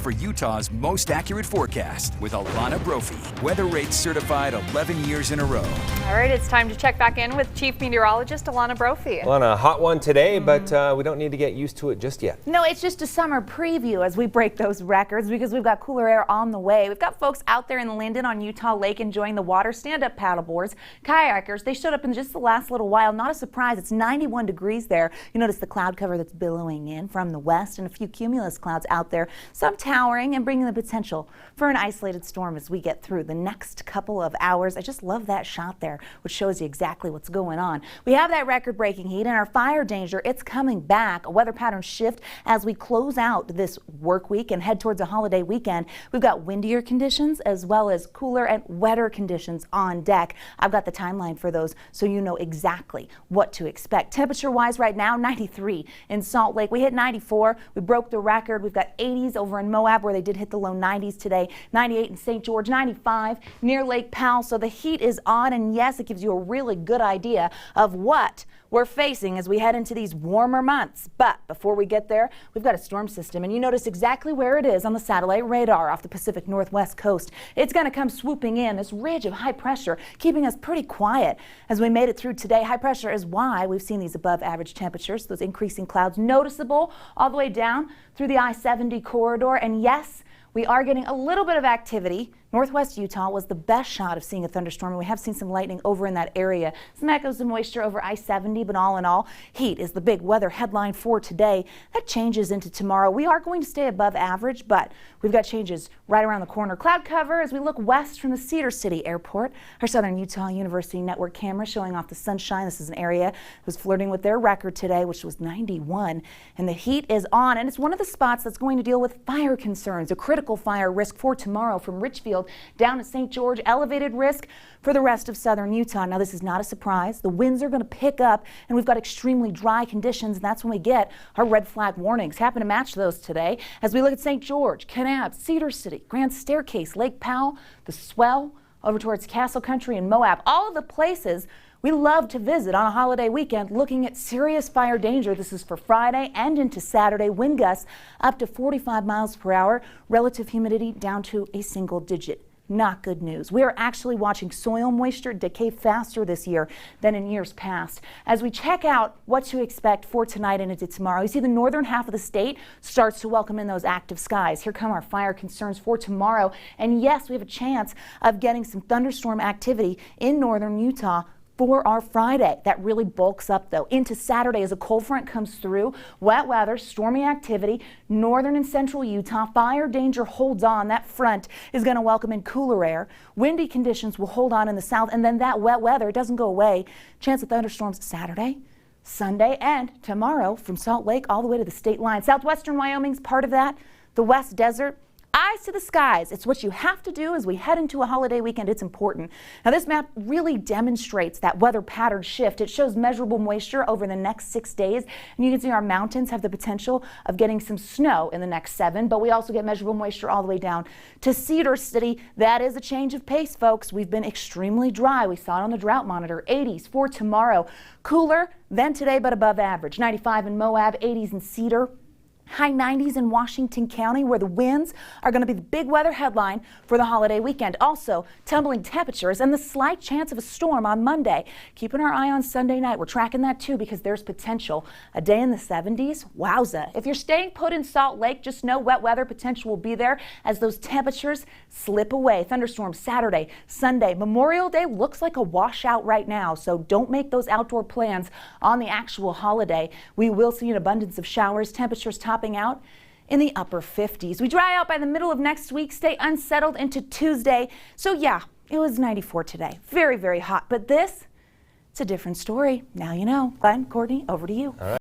for Utah's most accurate forecast with Alana Brophy. Weather rates certified 11 years in a row. All right, it's time to check back in with Chief Meteorologist Alana Brophy. Well, on a hot one today, but we don't need to get used to it just yet. No, it's just a summer preview as we break those records because we've got cooler air on the way. We've got folks out there in Linden on Utah Lake enjoying the water, stand-up paddleboards, kayakers. They showed up in just the last little while. Not a surprise. It's 91 degrees there. You notice the cloud cover that's billowing in from the west and a few cumulus clouds out there, some towering and bringing the potential for an isolated storm as we get through the next couple of hours. I just love that shot there, which shows you exactly what's going on. We have that record-breaking heat and our fire danger. It's coming back. A weather pattern shift as we close out this work week and head towards a holiday weekend. We've got windier conditions as well as cooler and wetter conditions on deck. I've got the timeline for those so you know exactly what to expect. Temperature-wise right now, 93 in Salt Lake. We hit 94. We broke the record. We've got 80s over in Moab where they did hit the low 90s today. 98 in St. George, 95 near Lake Powell. So the heat is on, and yes, it gives you a really good idea of what we're facing as we head into these warmer months. But before we get there, we've got a storm system, and you notice exactly where it is on the satellite radar off the Pacific Northwest coast. It's going to come swooping in, this ridge of high pressure, keeping us pretty quiet as we made it through today. High pressure is why we've seen these above average temperatures, those increasing clouds noticeable all the way down through the I-70 corridor. And yes, we are getting a little bit of activity. Northwest Utah was the best shot of seeing a thunderstorm, and we have seen some lightning over in that area. Some echoes of moisture over I-70, but all in all, heat is the big weather headline for today. That changes into tomorrow. We are going to stay above average, but we've got changes right around the corner. Cloud cover as we look west from the Cedar City Airport. Our Southern Utah University network camera showing off the sunshine. This is an area that was flirting with their record today, which was 91, and the heat is on, and it's one of the spots that's going to deal with fire concerns, a critical fire risk for tomorrow from Richfield down to St. George, elevated risk for the rest of southern Utah. Now, this is not a surprise. The winds are going to pick up, and we've got extremely dry conditions, and that's when we get our red flag warnings. Happen to match those today as we look at St. George, Kanab, Cedar City, Grand Staircase, Lake Powell, the Swell, over towards Castle Country and Moab. All of the places we love to visit on a holiday weekend looking at serious fire danger. This is for Friday and into Saturday. Wind gusts up to 45 miles per hour. Relative humidity down to a single digit. Not good news. We are actually watching soil moisture decay faster this year than in years past. As we check out what to expect for tonight and into tomorrow, you see the northern half of the state starts to welcome in those active skies. Here come our fire concerns for tomorrow. And yes, we have a chance of getting some thunderstorm activity in northern Utah for our Friday. That really bulks up though into Saturday as a cold front comes through. Wet weather, stormy activity, northern and central Utah. Fire danger holds on. That front is going to welcome in cooler air. Windy conditions will hold on in the south, and then that wet weather doesn't go away. Chance of thunderstorms Saturday, Sunday, and tomorrow from Salt Lake all the way to the state line. Southwestern Wyoming's part of that. The West Desert. Eyes to the skies. It's what you have to do as we head into a holiday weekend. It's important. Now, this map really demonstrates that weather pattern shift. It shows measurable moisture over the next 6 days, and you can see our mountains have the potential of getting some snow in the next 7, but we also get measurable moisture all the way down to Cedar City. That is a change of pace, folks. We've been extremely dry. We saw it on the drought monitor. 80s for tomorrow. Cooler than today, but above average. 95 in Moab, 80s in Cedar. High 90s in Washington County, where the winds are going to be the big weather headline for the holiday weekend. Also, tumbling temperatures and the slight chance of a storm on Monday. Keeping our eye on Sunday night. We're tracking that too because there's potential. A day in the 70s. Wowza. If you're staying put in Salt Lake, just know wet weather potential will be there as those temperatures slip away. Thunderstorms Saturday, Sunday. Memorial Day looks like a washout right now, so don't make those outdoor plans on the actual holiday. We will see an abundance of showers. Temperatures topping out in the upper 50s. We dry out by the middle of next week, stay unsettled into Tuesday. So yeah, it was 94 today. Very, very hot. But this, it's a different story. Now you know. Glenn, Courtney, over to you. All right.